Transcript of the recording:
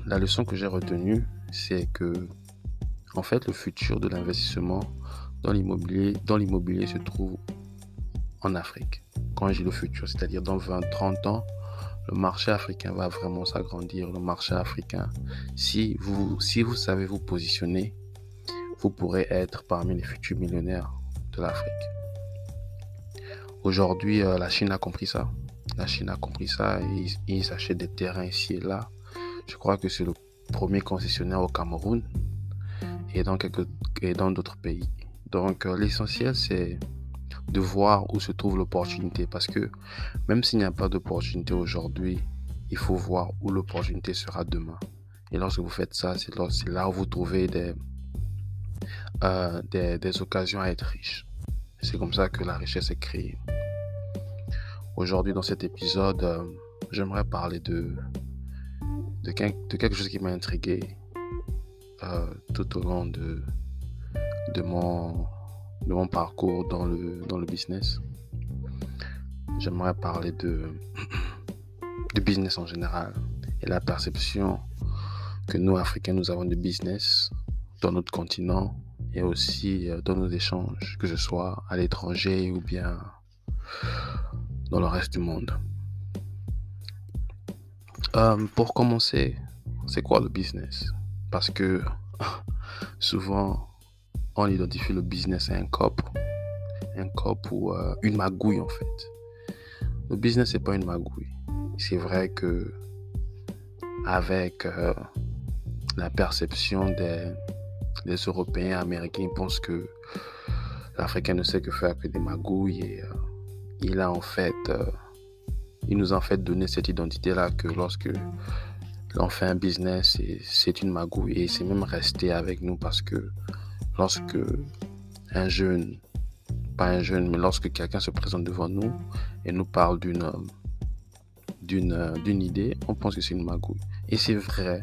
la leçon que j'ai retenue, c'est que, en fait, le futur de l'investissement dans l'immobilier se trouve en Afrique. Quand je dis le futur, c'est-à-dire dans 20, 30 ans, le marché africain va vraiment s'agrandir. Le marché africain, si vous savez vous positionner, vous pourrez être parmi les futurs millionnaires de l'Afrique. Aujourd'hui, la Chine a compris ça. La Chine a compris ça et ils achètent des terrains ici et là. Je crois que c'est le premier concessionnaire au Cameroun et dans d'autres pays. Donc, l'essentiel, c'est de voir où se trouve l'opportunité parce que même s'il n'y a pas d'opportunité aujourd'hui, il faut voir où l'opportunité sera demain. Et lorsque vous faites ça, c'est là où vous trouvez des occasions à être riche. C'est comme ça que la richesse est créée. Aujourd'hui, dans cet épisode, j'aimerais parler de quelque chose qui m'a intrigué tout au long de mon parcours dans le business. J'aimerais parler de business en général et la perception que nous, Africains, nous avons de business dans notre continent et aussi dans nos échanges, que ce soit à l'étranger ou bien dans le reste du monde. Pour commencer, c'est quoi le business? Parce que souvent, on identifie le business à un cop ou une magouille en fait. Le business, c'est pas une magouille. C'est vrai que avec la perception des Européens, Américains, ils pensent que l'Africain ne sait que faire que des magouilles et il nous a en fait donné cette identité-là que lorsque l'on fait un business, c'est une magouille et c'est même resté avec nous parce que lorsque mais lorsque quelqu'un se présente devant nous et nous parle d'une idée, on pense que c'est une magouille. Et c'est vrai